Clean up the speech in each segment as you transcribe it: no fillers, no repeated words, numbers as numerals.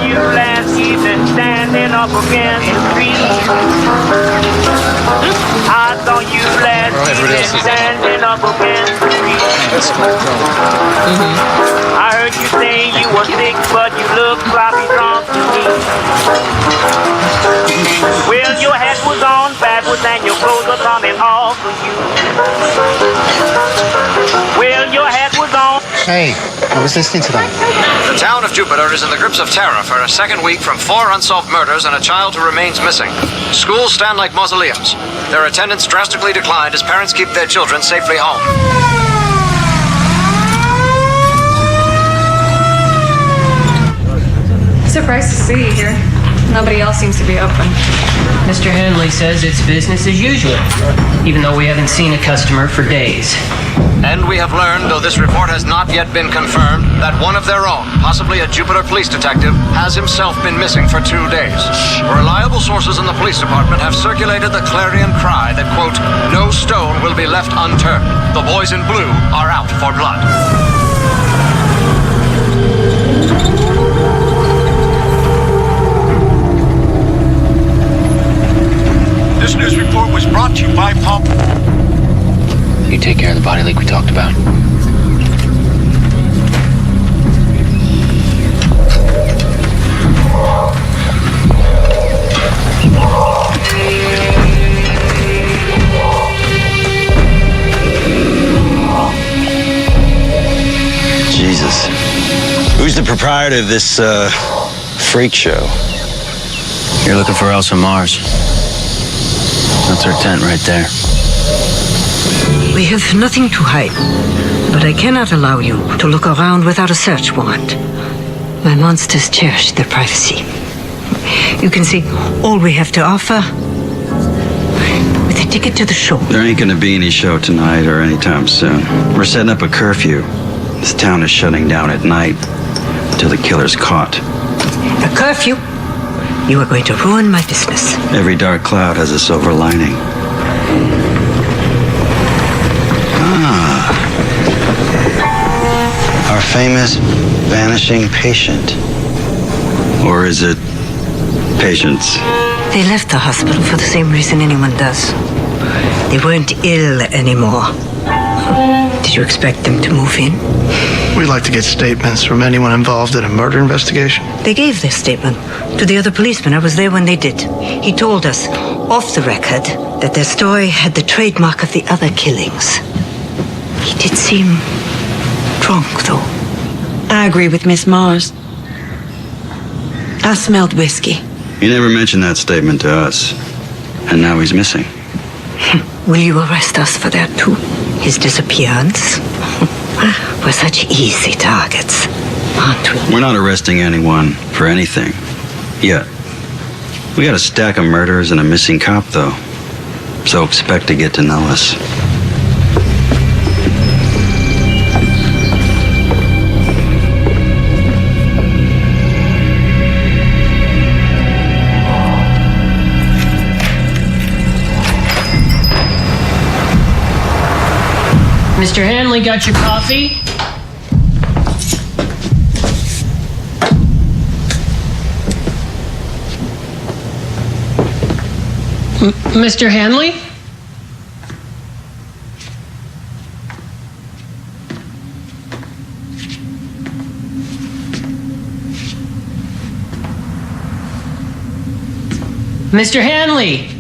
you last evening standing up against the tree. I saw you last evening standing up against the tree. I heard you say you were sick, but you look sloppy drunk to me. Well, your hat was on backwards and your clothes are coming off of you. Well, your hat was on. Hey, I was listening to that. The town of Jupiter is in the grips of terror for a second week from 4 unsolved murders and a child who remains missing. Schools stand like mausoleums. Their attendance drastically declined as parents keep their children safely home. Surprised to see you here. Nobody else seems to be open. Mr. Hanley says it's business as usual, even though we haven't seen a customer for days. And we have learned, though this report has not yet been confirmed, that one of their own, possibly a Jupiter police detective, has himself been missing for 2 days. Reliable sources in the police department have circulated the clarion cry that, quote, no stone will be left unturned. The boys in blue are out for blood. This news report was brought to you by Paul. You take care of the body like we talked about. Jesus. Who's the proprietor of this, freak show? You're looking for Elsa Mars. That's her tent right there. We have nothing to hide, but I cannot allow you to look around without a search warrant. My monsters cherish their privacy. You can see all we have to offer with a ticket to the show. There ain't gonna be any show tonight or anytime soon. We're setting up a curfew. This town is shutting down at night until the killer's caught. A curfew? You are going to ruin my business. Every dark cloud has a silver lining. Our famous vanishing patient. Or is it patience? They left the hospital for the same reason anyone does. They weren't ill anymore. Did you expect them to move in? We'd like to get statements from anyone involved in a murder investigation. They gave their statement to the other policeman. I was there when they did. He told us, off the record, that their story had the trademark of the other killings. He did seem drunk, though. I agree with Miss Mars. I smelled whiskey. He never mentioned that statement to us. And now he's missing. Will you arrest us for that, too? His disappearance? We're such easy targets, aren't we? We're not arresting anyone for anything. Yet. We got a stack of murders and a missing cop, though. So expect to get to know us. Mr. Hanley, got your coffee? Mr. Hanley? Mr. Hanley!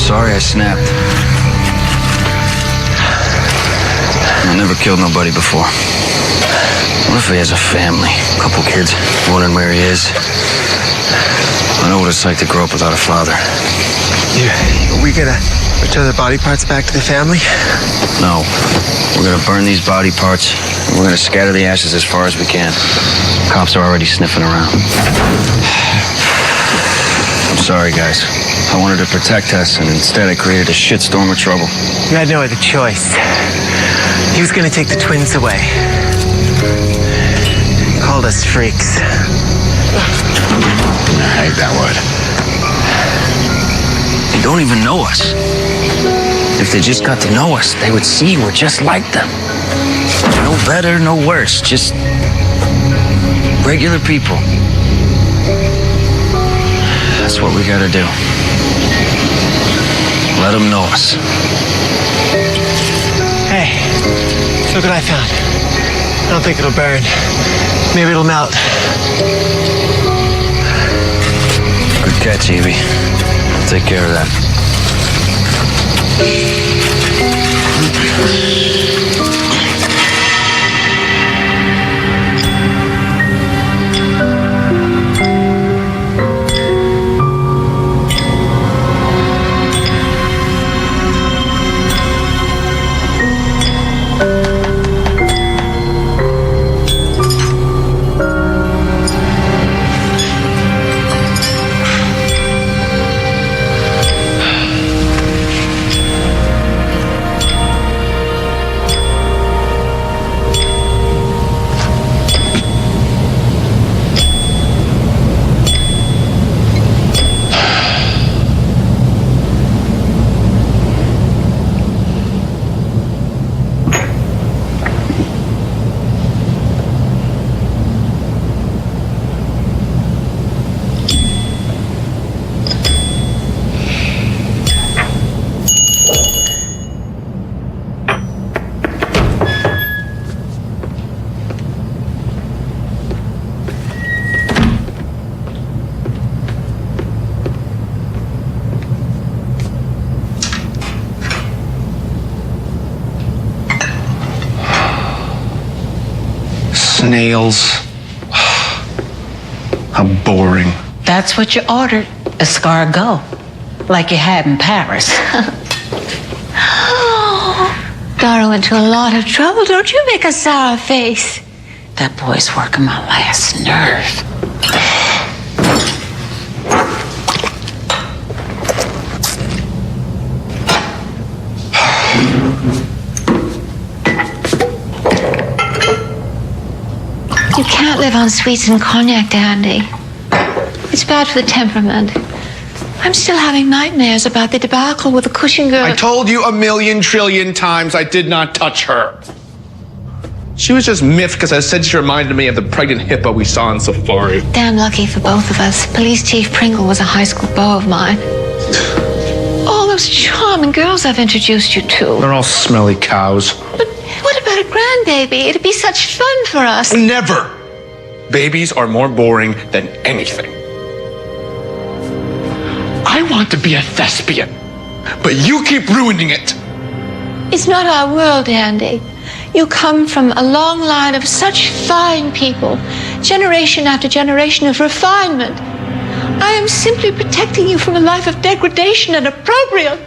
Sorry I snapped. I never killed nobody before. What if he has a family, a couple kids, wondering where he is? I know what it's like to grow up without a father. We gonna return the body parts back to the family? No. We're gonna burn these body parts, and we're gonna scatter the ashes as far as we can. Cops are already sniffing around. I'm sorry, guys. I wanted to protect us, and instead I created a shitstorm of trouble. You had no other choice. He was gonna take the twins away. He called us freaks. I hate that word. They don't even know us. If they just got to know us, they would see we're just like them. No better, no worse, just regular people. That's what we gotta do. Let them know us. Hey, look what I found. I don't think it'll burn. Maybe it'll melt. Good catch, Evie. I'll take care of that. Snails. How boring. That's what you ordered. Escargot. Like you had in Paris. Dara went to a lot of trouble. Don't you make a sour face. That boy's working my last nerve. You can't live on sweets and cognac, Dandy. It's bad for the temperament. I'm still having nightmares about the debacle with the Cushing girl. I told you a million trillion times I did not touch her. She was just miffed because I said she reminded me of the pregnant hippo we saw on safari. Damn lucky for both of us. Police Chief Pringle was a high school beau of mine. All those charming girls I've introduced you to. They're all smelly cows. But what about a grandbaby? It'd be such fun for us. Never! Babies are more boring than anything. I want to be a thespian, but you keep ruining it. It's not our world, Andy. You come from a long line of such fine people, generation after generation of refinement. I am simply protecting you from a life of degradation and opprobrium.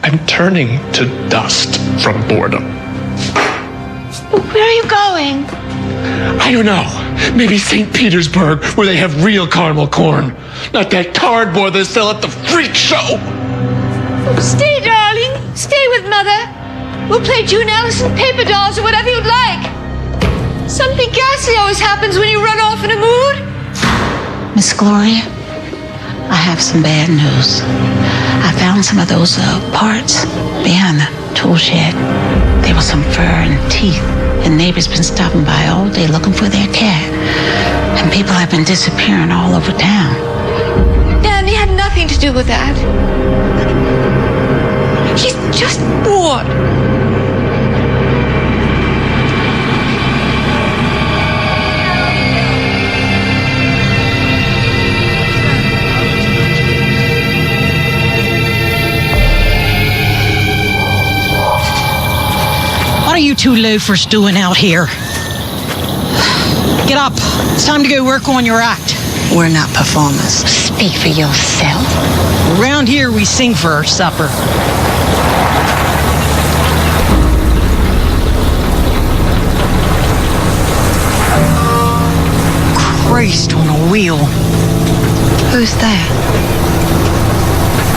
I'm turning to dust from boredom. But where are you going? I don't know. Maybe St. Petersburg, where they have real caramel corn. Not that cardboard they sell at the freak show. Stay, darling. Stay with Mother. We'll play June Ellison paper dolls or whatever you'd like. Something ghastly always happens when you run off in a mood. Miss Gloria, I have some bad news. I found some of those parts behind the tool shed. There was some fur and teeth, and neighbors been stopping by all day looking for their cat. And people have been disappearing all over town. Danny had nothing to do with that. He's just bored. What are you two loafers doing out here? Get up. It's time to go work on your act. We're not performers. Speak for yourself. Around here, we sing for our supper. Christ on a wheel. Who's that?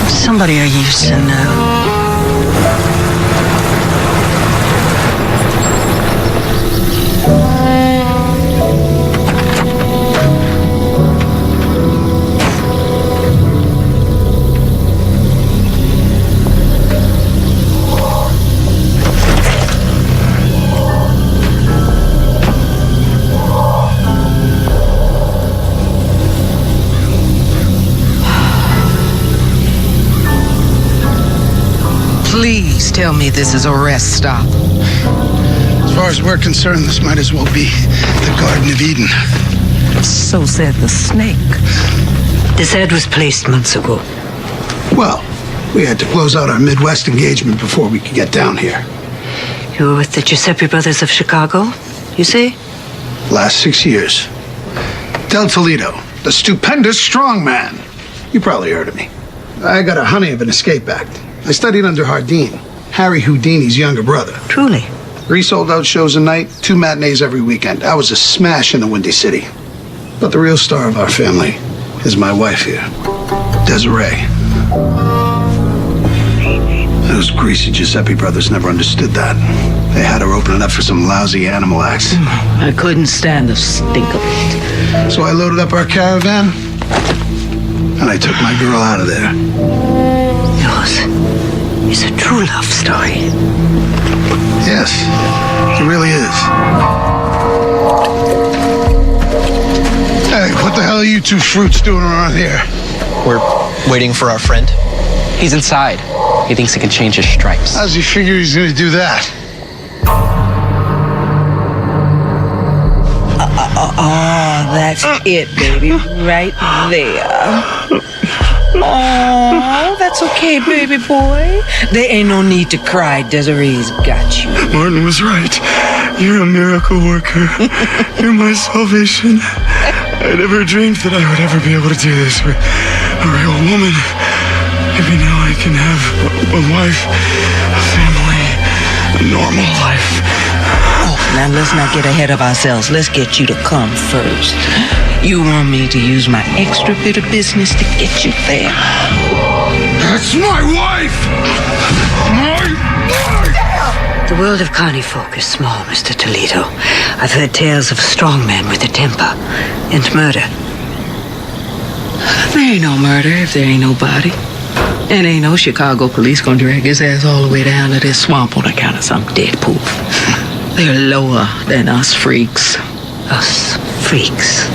Somebody I used to know. Please tell me this is a rest stop. As far as we're concerned, this might as well be the Garden of Eden. So said the snake. This ad was placed months ago. Well, we had to close out our Midwest engagement before we could get down here. You were with the Giuseppe Brothers of Chicago, you say? Last 6 years. Del Toledo, the stupendous strongman. You probably heard of me. I got a honey of an escape act. I studied under Hardin, Harry Houdini's younger brother. Truly? 3 sold-out shows a night, 2 matinees every weekend. I was a smash in the Windy City. But the real star of our family is my wife here, Desiree. Those greasy Giuseppe brothers never understood that. They had her opening up for some lousy animal acts. I couldn't stand the stink of it. So I loaded up our caravan, and I took my girl out of there. Yours is a true love story. Yes, it really is. Hey, what the hell are you two fruits doing around here? We're waiting for our friend. He's inside. He thinks he can change his stripes. How's he figure he's gonna do that? That's it, baby. Right there. Oh, that's okay, baby boy. There ain't no need to cry. Desiree's got you. Martin was right. You're a miracle worker. You're my salvation. I never dreamed that I would ever be able to do this with a real woman. Maybe now I can have a wife, a family, a normal life. Oh, now let's not get ahead of ourselves. Let's get you to come first. You want me to use my extra bit of business to get you there? That's my wife! My wife! The world of carny folk is small, Mr. Toledo. I've heard tales of a strong man with a temper and murder. There ain't no murder if there ain't no body. And ain't no Chicago police gonna drag his ass all the way down to this swamp on account of some dead poof. They're lower than us freaks. Us freaks?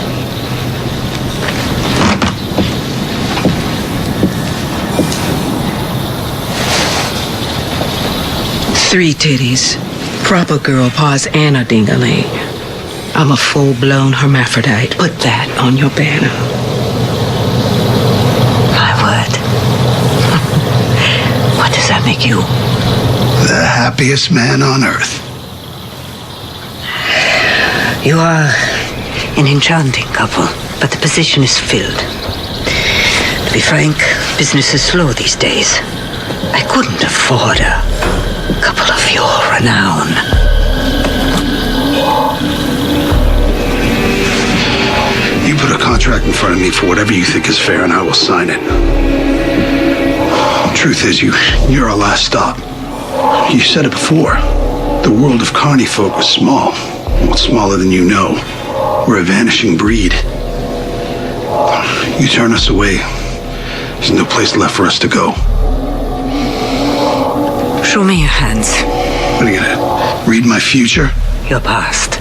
Three titties, proper girl paws, and a ding-a-ling. I'm a full-blown hermaphrodite. Put that on your banner. My word. What does that make you? The happiest man on earth. You are an enchanting couple, but the position is filled. To be frank, business is slow these days. I couldn't afford a couple of your renown. You put a contract in front of me for whatever you think is fair, and I will sign it. Truth is, you're our last stop. You said it before. The world of carny folk was small. Well, smaller than you know. We're a vanishing breed. You turn us away, there's no place left for us to go. Show me your hands. What are you gonna read my future? Your past.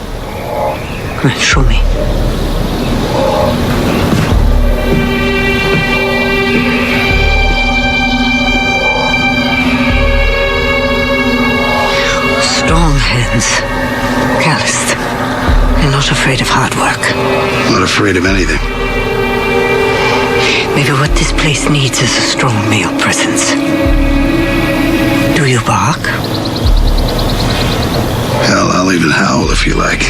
Come on, show me. Strong hands. Calloused. And not afraid of hard work. Not afraid of anything. Maybe what this place needs is a strong male presence. Do you bark? Hell, I'll even howl if you like.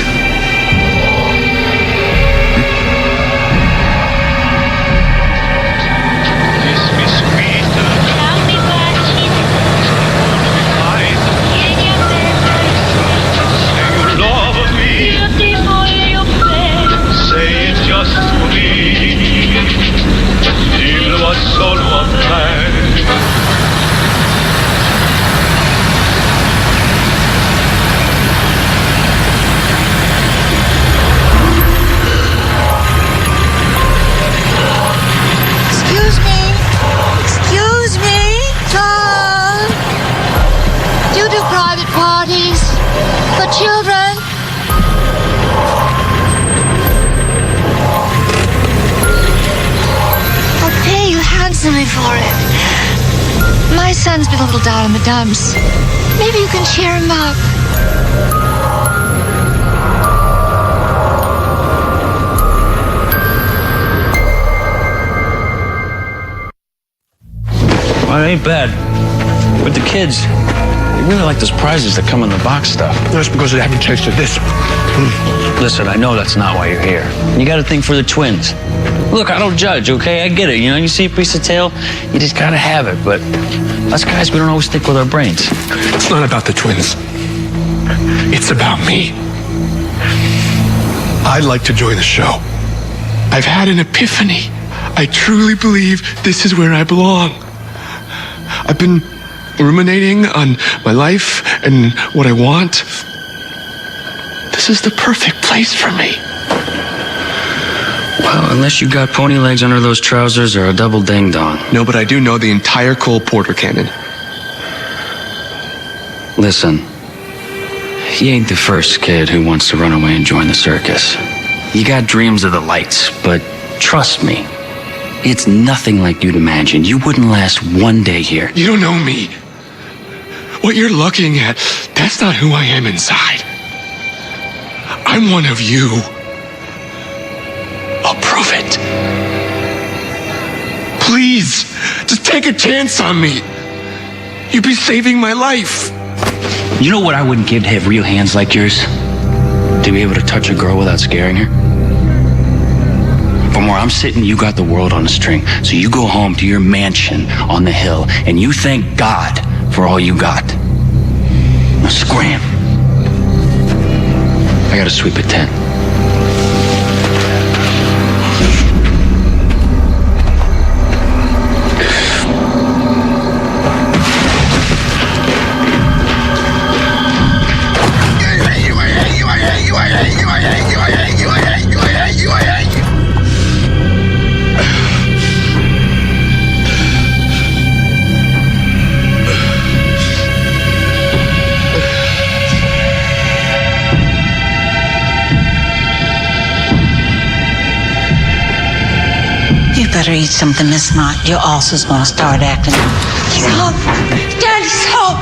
Excuse me, John. Do you do private parties for children? I'll pay you handsomely for it. My son's been a little down in the dumps. Maybe you can cheer him up. Well, it ain't bad. With the kids, they really like those prizes that come in the box stuff. That's because they haven't tasted this. Listen, I know that's not why you're here. You got to think for the twins. Look, I don't judge, okay? I get it. You know, you see a piece of tail, you just got to have it. But us guys, we don't always think with our brains. It's not about the twins. It's about me. I'd like to join the show. I've had an epiphany. I truly believe this is where I belong. I've been ruminating on my life and what I want. This is the perfect place for me. Well, unless you got pony legs under those trousers or a double ding-dong. No, but I do know the entire Cole Porter canon. Listen, he ain't the first kid who wants to run away and join the circus. You got dreams of the lights, but trust me, it's nothing like you'd imagined. You wouldn't last one day here. You don't know me. What you're looking at, that's not who I am inside. I'm one of you. I'll prove it. Please, just take a chance on me. You'd be saving my life. You know what I wouldn't give to have real hands like yours? To be able to touch a girl without scaring her? From where I'm sitting, you got the world on a string. So you go home to your mansion on the hill and you thank God for all you got. Now scram. I gotta sweep at 10. Better eat something, Miss Knott. Your ulcer's gonna start acting. He's home. Daddy's home.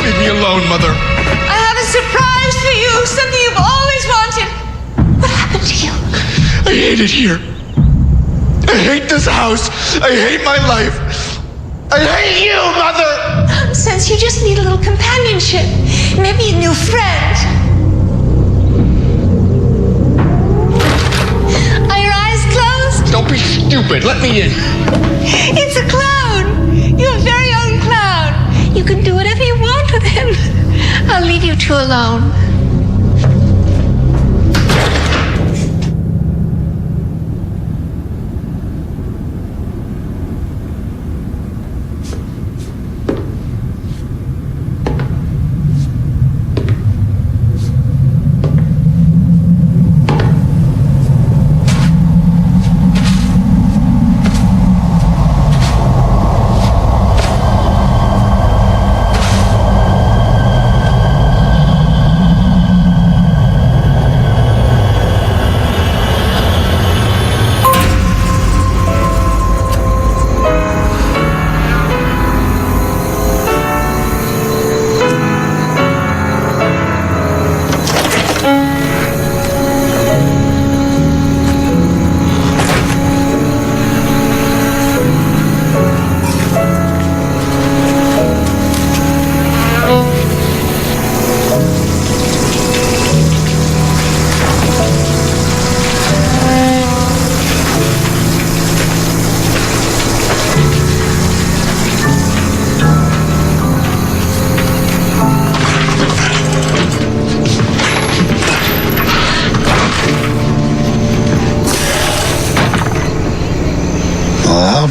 Leave me alone, Mother. I have a surprise for you. Something you've always wanted. What happened to you? I hate it here. I hate this house. I hate my life. I hate you, Mother. Nonsense. You just need a little companionship. Maybe a new friend. Don't be stupid. Let me in. It's a clown. Your very own clown. You can do whatever you want with him. I'll leave you two alone.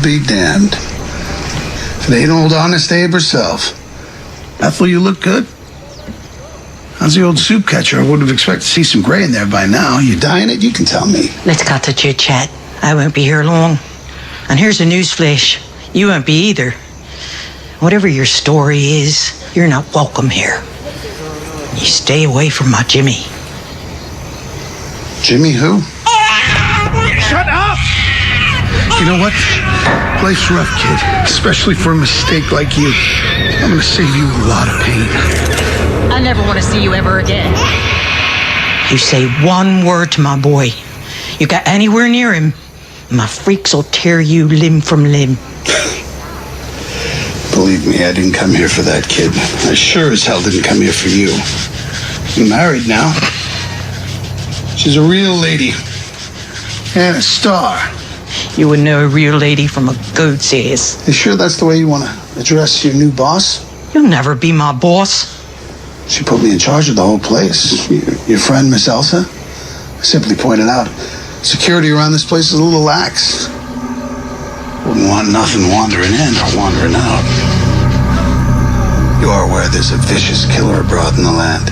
I'll be damned. If it ain't old Honest Abe herself. Ethel, you look good. How's the old soup catcher? I would have expected to see some gray in there by now. You dying it? You can tell me. Let's cut to chit-chat. I won't be here long. And here's a newsflash. You won't be either. Whatever your story is, you're not welcome here. You stay away from my Jimmy. Jimmy who? Shut up! You know what? Life's rough, kid. Especially for a mistake like you. I'm gonna save you a lot of pain. I never want to see you ever again. You say one word to my boy. You got anywhere near him, my freaks will tear you limb from limb. Believe me, I didn't come here for that, kid. I sure as hell didn't come here for you. You're married now. She's a real lady. And a star. You would know a real lady from a goat's ass. You sure that's the way you want to address your new boss? You'll never be my boss. She put me in charge of the whole place. Your friend, Miss Elsa, simply pointed out, security around this place is a little lax. Wouldn't want nothing wandering in or wandering out. You are aware there's a vicious killer abroad in the land.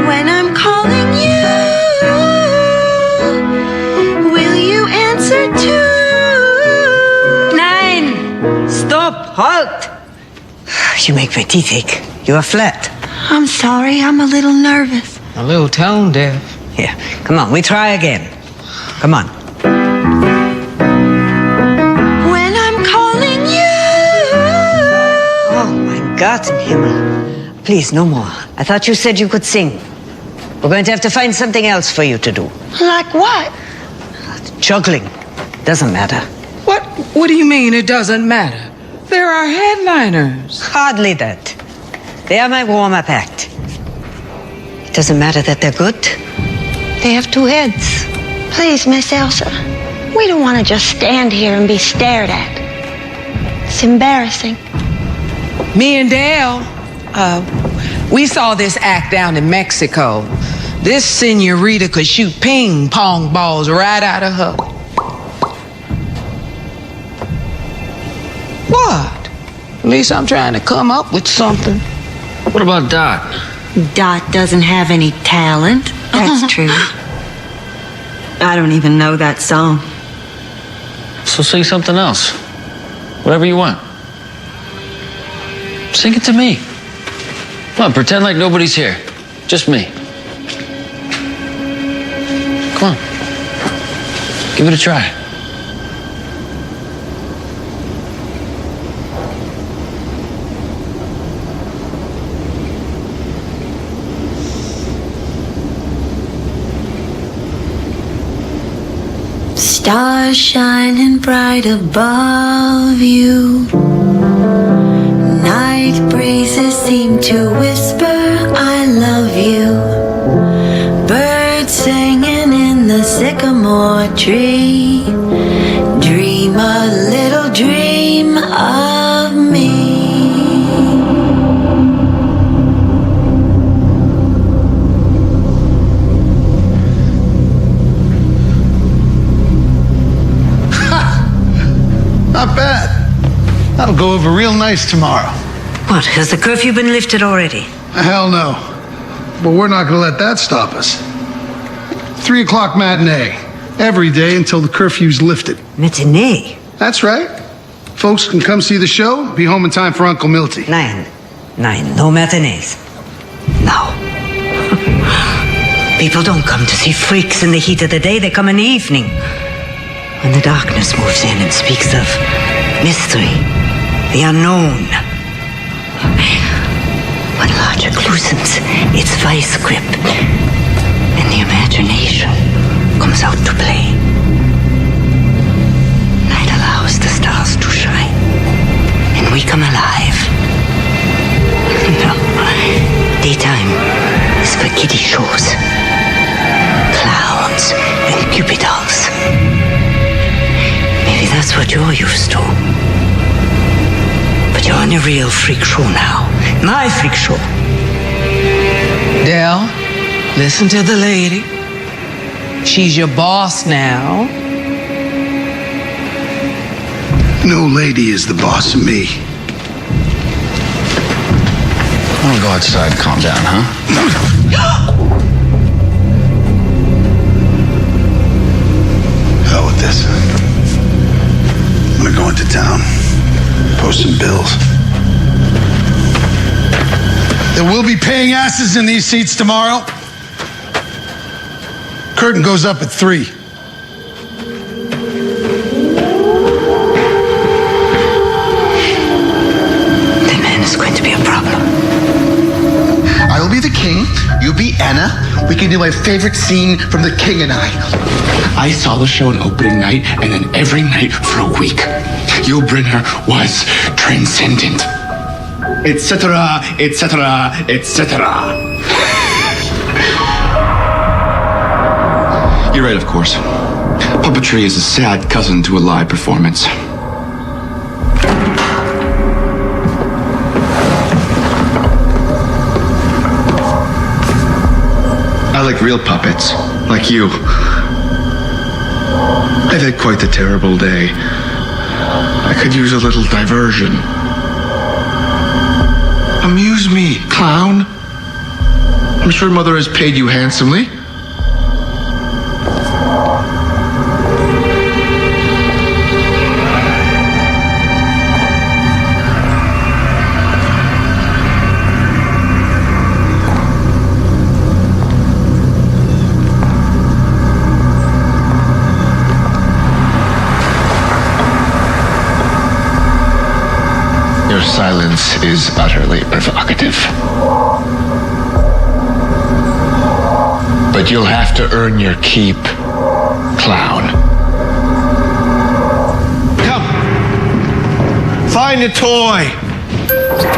When I'm calling you, will you answer too? Stop! Halt! You make my teeth ache. You are flat. I'm sorry, I'm a little nervous. A little tone deaf. Yeah, come on, we try again. Come on. When I'm calling you. Oh, my God in Himmel. Please, no more. I thought you said you could sing. We're going to have to find something else for you to do. Like what? Juggling. Doesn't matter. What do you mean it doesn't matter? There are headliners. Hardly that. They are my warm-up act. It doesn't matter that they're good. They have two heads. Please, Miss Elsa. We don't want to just stand here and be stared at. It's embarrassing. Me and Dale, we saw this act down in Mexico. This senorita could shoot ping pong balls right out of her. What? At least I'm trying to come up with something. What about Dot? Dot doesn't have any talent. That's true. I don't even know that song. So sing something else. Whatever you want. Sing it to me. Come on, pretend like nobody's here. Just me. Come on. Give it a try. Stars shining bright above you. Night breezes seem to whisper, I love you. Birds singing in the sycamore tree. Dream a little dream of me. Not bad. That'll go over real nice tomorrow. What, has the curfew been lifted already? Hell no. But we're not gonna let that stop us. 3 o'clock matinee. Every day until the curfew's lifted. Matinee? That's right. Folks can come see the show, be home in time for Uncle Milty. Nine, no matinees. No. People don't come to see freaks in the heat of the day, they come in the evening. When the darkness moves in and speaks of mystery, the unknown. When logic loosens its vice grip and the imagination comes out to play. Night allows the stars to shine and we come alive. No, daytime is for kiddie shows, clowns and cupid dolls. Maybe that's what you're used to. But you're on a real freak show now. My freak show. Dell, listen to the lady. She's your boss now. No lady is the boss of me. I want to go outside and calm down, huh? Hell with this. I'm gonna go into town, post some bills. There will be paying asses in these seats tomorrow. Curtain goes up at 3. The man is going to be a problem. I will be the king, you be Anna. We can do my favorite scene from The King and I saw the show on opening night and then every night for a week. Yul Brynner was transcendent. Etc., etc., etc. You're right, of course. Puppetry is a sad cousin to a live performance. I like real puppets, like you. I've had quite the terrible day. I could use a little diversion. Amuse me, clown. I'm sure Mother has paid you handsomely. Your silence is utterly provocative. But you'll have to earn your keep, clown. Come. Find a toy.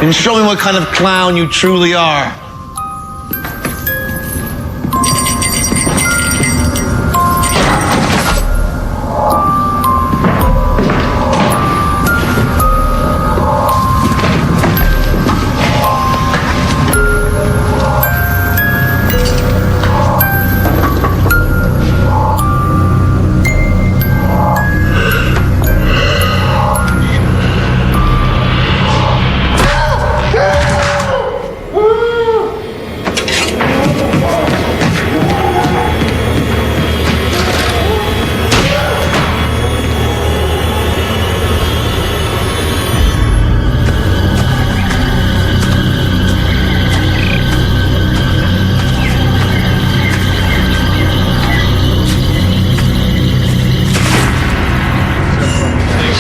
And show me what kind of clown you truly are.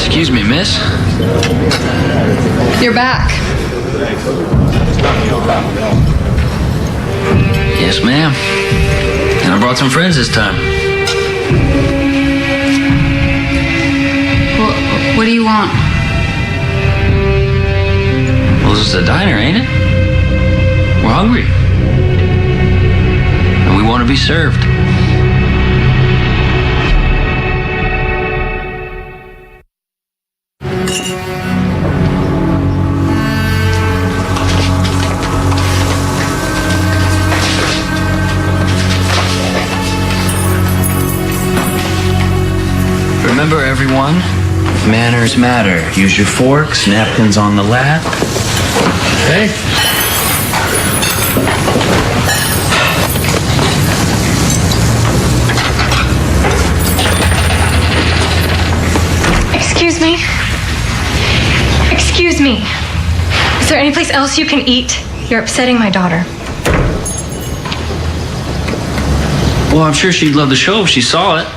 Excuse me, miss. You're back. Yes, ma'am. And I brought some friends this time. What do you want? Well, this is a diner, ain't it? We're hungry. And we want to be served. Remember, everyone, manners matter. Use your forks, napkins on the lap. Okay? Excuse me? Excuse me. Is there any place else you can eat? You're upsetting my daughter. Well, I'm sure she'd love the show if she saw it.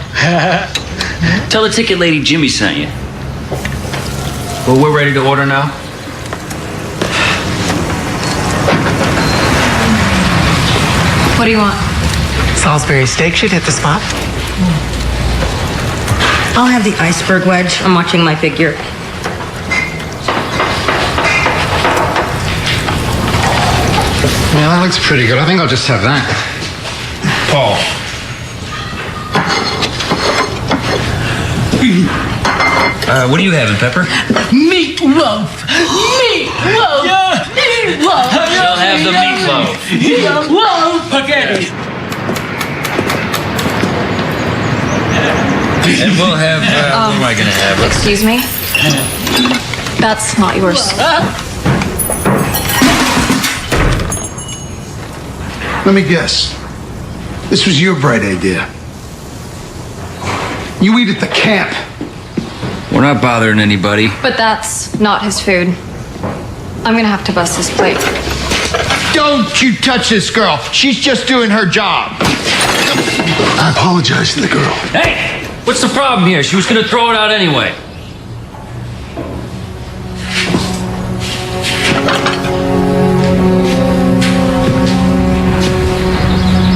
Tell the ticket lady Jimmy sent you. Well, we're ready to order now. What do you want? Salisbury steak should hit the spot. I'll have the iceberg wedge. I'm watching my figure. Yeah, that looks pretty good. I think I'll just have that. Paul. What are you having, Pepper? Meatloaf! Meatloaf! Meatloaf! She'll have the meatloaf. Meatloaf! Spaghetti! And we'll have, what am I gonna have? Excuse me? That's not yours. Let me guess. This was your bright idea. You eat at the camp. We're not bothering anybody. But that's not his food. I'm gonna have to bust his plate. Don't you touch this girl. She's just doing her job. I apologize to the girl. Hey! What's the problem here? She was gonna throw it out anyway.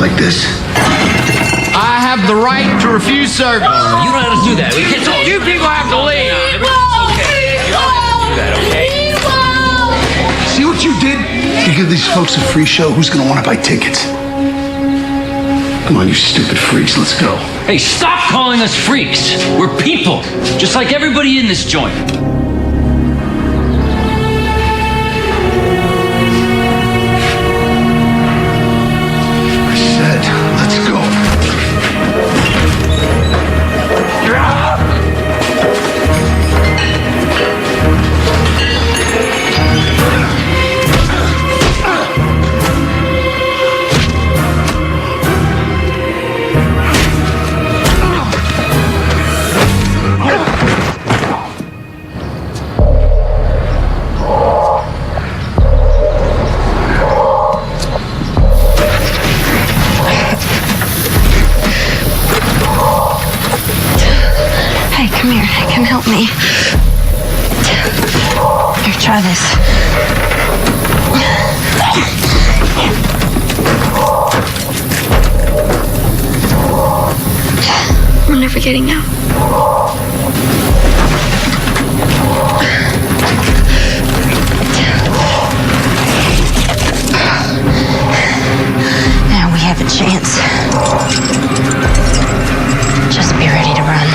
Like this. I have the right to refuse service. You don't know how to do that. We can't talk. You people have to leave. Okay. You don't have to do that, okay? See what you did? You give these folks a free show. Who's gonna want to buy tickets? Come on, you stupid freaks. Let's go. Hey, stop calling us freaks. We're people, just like everybody in this joint. I said, let's go. Hey, come here. Come help me. Here, try this. We're never getting out. Now we have a chance. Just be ready to run.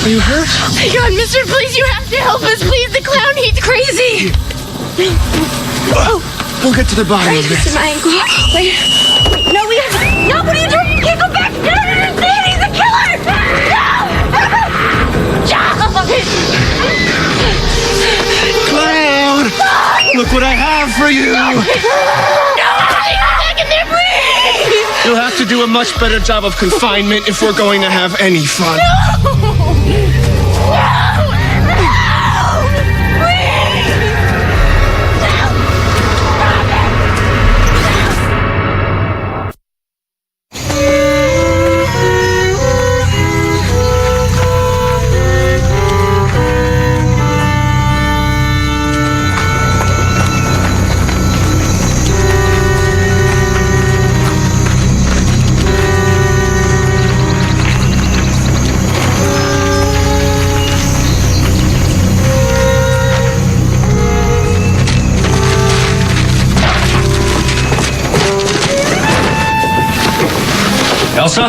Are you hurt? Oh my God, mister, please, you have to help us. Please, the clown, he's crazy. We'll get to the bottom Right, of this. it's my ankle. Wait, no, we have. No, what are you doing? You can't go back. No, he's a killer. Clown! Look what I have for you! No, back in there, please! You'll have to do a much better job of confinement if we're going to have any fun. Elsa?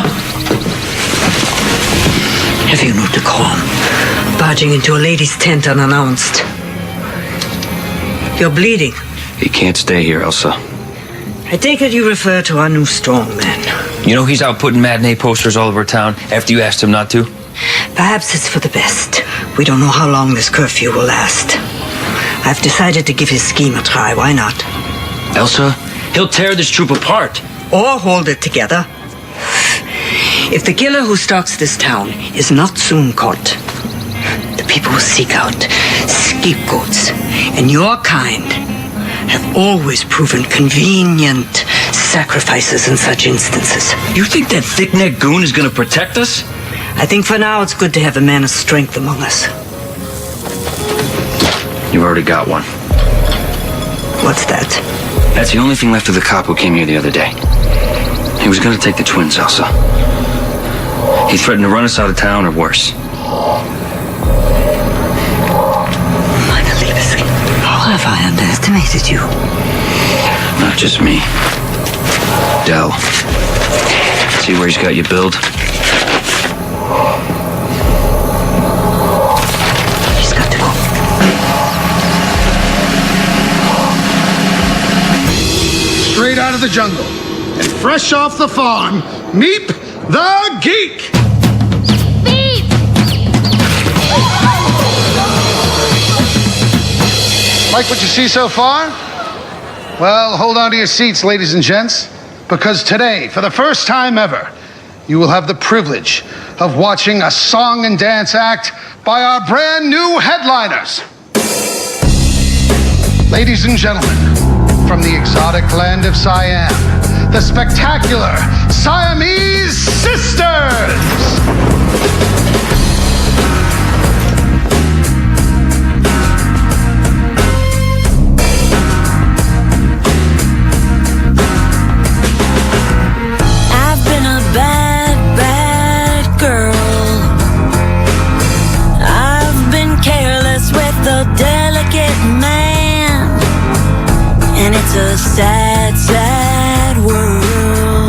Have you no decorum? Barging into a lady's tent unannounced. You're bleeding. He can't stay here, Elsa. I take it you refer to our new strongman. You know he's out putting matinee posters all over town after you asked him not to? Perhaps it's for the best. We don't know how long this curfew will last. I've decided to give his scheme a try. Why not? Elsa, he'll tear this troop apart. Or hold it together. If the killer who stalks this town is not soon caught, the people will seek out scapegoats, and your kind have always proven convenient sacrifices in such instances. You think that thick-necked goon is going to protect us? I think for now it's good to have a man of strength among us. You've already got one. What's that? That's the only thing left of the cop who came here the other day. He was going to take the twins, Elsa. He threatened to run us out of town or worse. Meine Liebes, how have I underestimated you? Not just me. Dell. See where he's got you billed? He's got to go. Straight out of the jungle and fresh off the farm, Meep the Geek! Like what you see so far? Well, hold on to your seats, ladies and gents, because today, for the first time ever, you will have the privilege of watching a song and dance act by our brand new headliners. Ladies and gentlemen, from the exotic land of Siam, the spectacular Siamese Sisters! A sad, sad world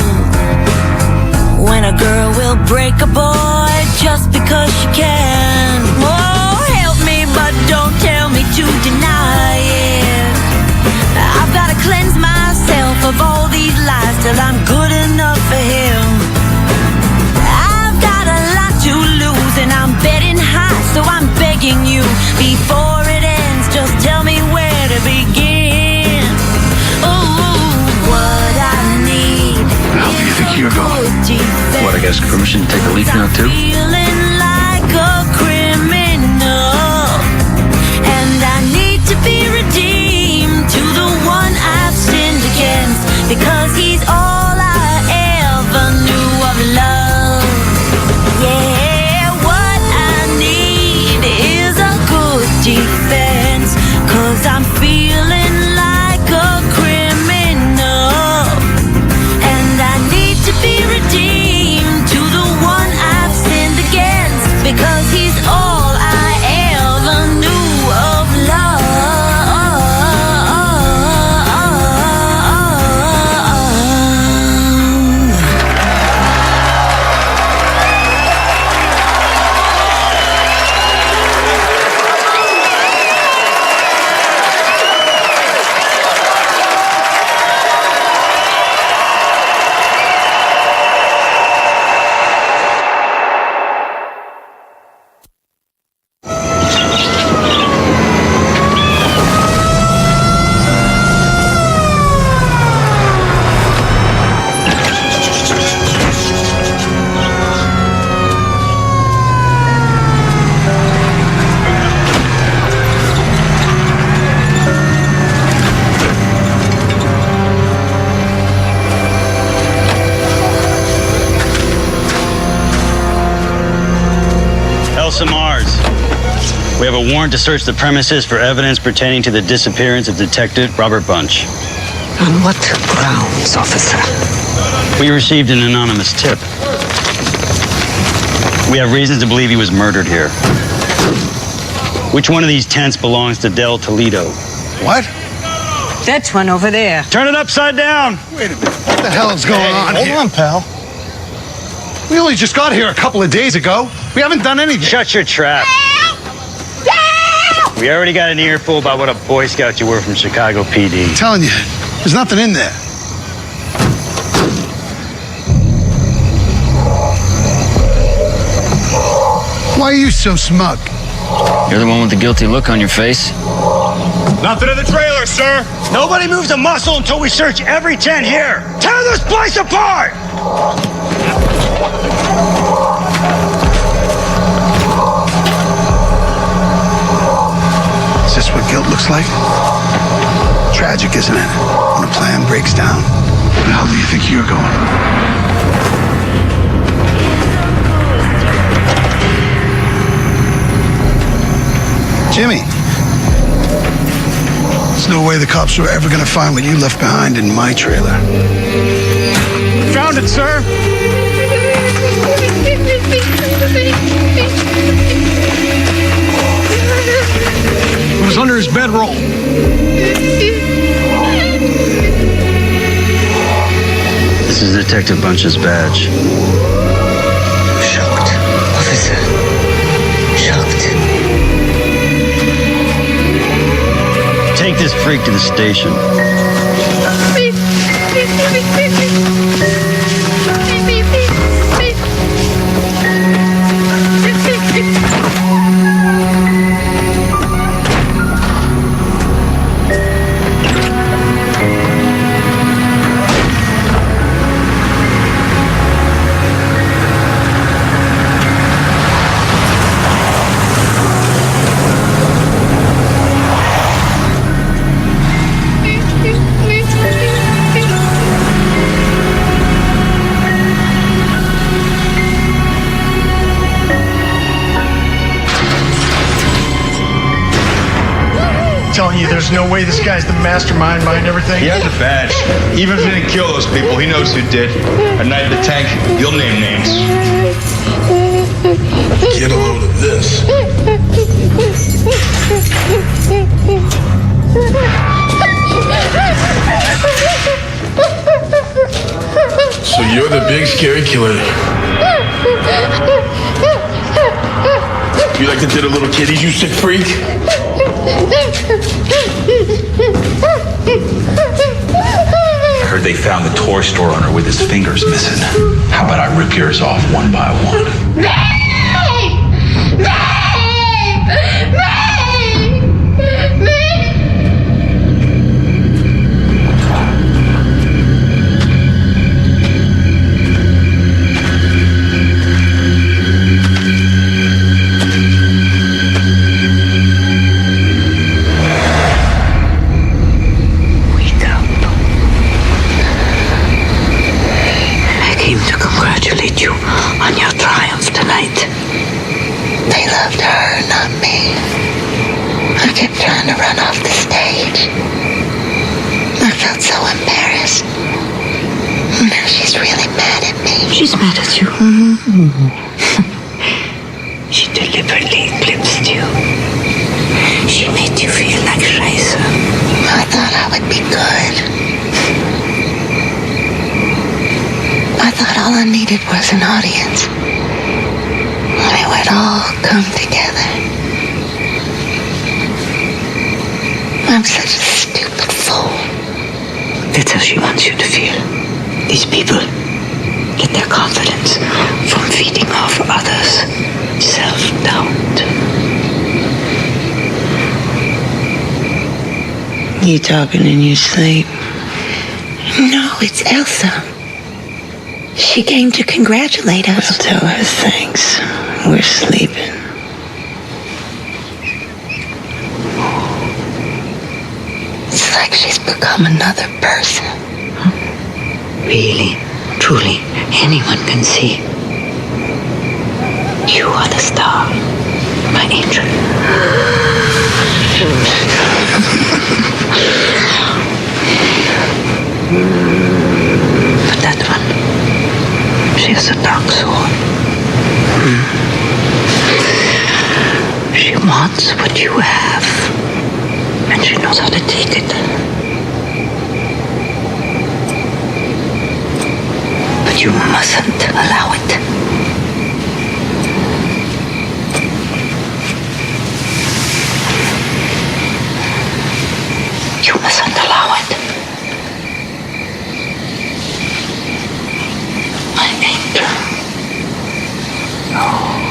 when a girl will break a boy just because she can. Oh, help me, but don't tell me to deny it. I've got to cleanse myself of all these lies till I'm good enough for him. I've got a lot to lose and I'm betting high, so I'm begging you, before it ends, just tell me where to begin. You're going. What, I guess permission to take a leak now, too? Feeling like a criminal, and I need to be redeemed to the one I've sinned against, because he's all I ever knew of love. Yeah, what I need is a good defense, 'cause I'm feeling like a criminal, and I need to be redeemed to the one I've sinned against. Elsa Mars. We have a warrant to search the premises for evidence pertaining to the disappearance of Detective Robert Bunch. On what grounds, officer? We received an anonymous tip. We have reasons to believe he was murdered here. Which one of these tents belongs to Del Toledo? What? That one over there. Turn it upside down. Wait a minute. What the hell is going on here? Hold on, pal. We only just got here a couple of days ago. We haven't done anything. Shut your trap. We already got an earful about what a Boy Scout you were from Chicago PD. I'm telling you, there's nothing in there. Why are you so smug? You're the one with the guilty look on your face. Nothing in the trailer, sir. Nobody moves a muscle until we search every tent here. Tear this place apart! Is this what guilt looks like? Tragic, isn't it? When a plan breaks down. Where the hell do you think you're going? Jimmy. There's no way the cops were ever gonna find what you left behind in my trailer. Found it, sir. It was under his bedroll. This is Detective Bunch's badge. Shocked, officer. Shocked. Take this freak to the station. Telling you, there's no way this guy's the mastermind behind everything. He has a badge. Even if he didn't kill those people, he knows who did. At night in the tank, you'll name names. Get a load of this. So you're the big scary killer. You like to diddle little kitties, you sick freak? I heard they found the toy store owner with his fingers missing. How about I rip yours off one by one? On your triumph tonight. They loved her, not me. I kept trying to run off the stage. I felt so embarrassed. Now she's really mad at me. She's mad at you. She deliberately eclipsed you. She made you feel like Scheiße. I thought I would be good. I thought all I needed was an audience. And it would all come together. I'm such a stupid fool. That's how she wants you to feel. These people get their confidence from feeding off others' self-doubt. You talking in your sleep? No, it's Elsa. She came to congratulate us. We'll tell her thanks. We're sleeping. It's like she's become another person. Really, truly, anyone can see. You are the star. My angel. But that one, she has a dark soul. She wants what you have, and she knows how to take it. But you mustn't allow it. You mustn't allow it. My angel. No.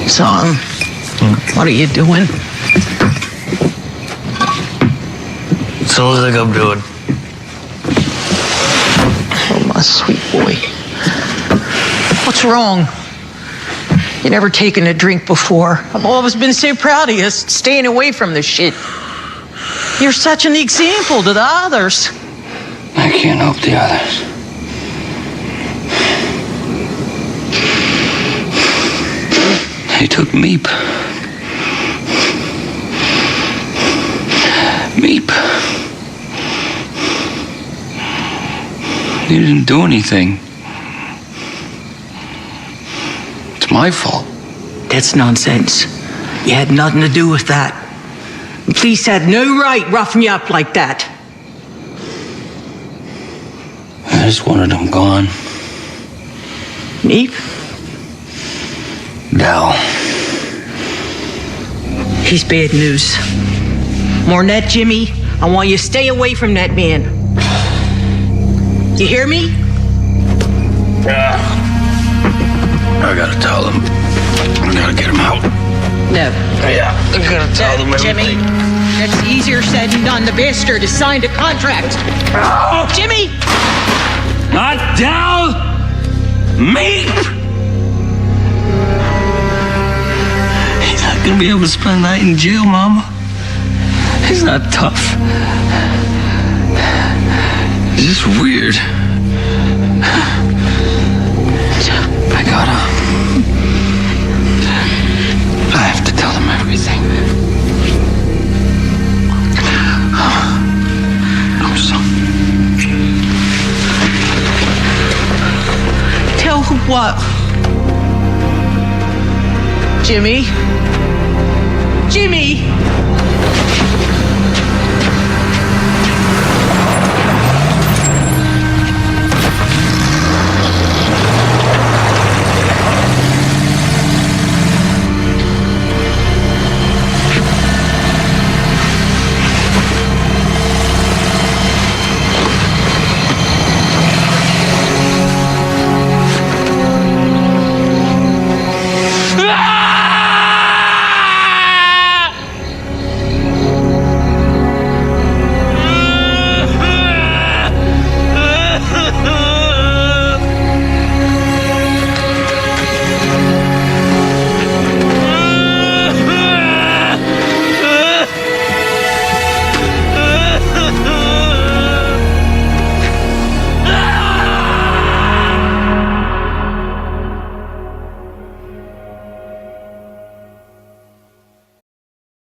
Son, what are you doing? So what do you think I'm doing? Oh, my sweet boy. What's wrong? You never taken a drink before. I've always been so proud of you, staying away from this shit. You're such an example to the others. I can't help the others. They took Meep. Meep. He didn't do anything. It's my fault. That's nonsense. You had nothing to do with that. The police had no right roughing you up like that. I just wanted him gone. Meep? Dal. He's bad news. More than that, Jimmy, I want you to stay away from that man. You hear me? I gotta tell him. I gotta get him out. No. Yeah, I gotta tell him Jimmy, everything. that's easier said than done. The bastard has signed a contract. Jimmy! Not Dal! Meep! He's not gonna be able to spend the night in jail, Mama. He's not tough. He's just weird. I have to tell him everything. No, son. Tell who what? Jimmy? Jimmy!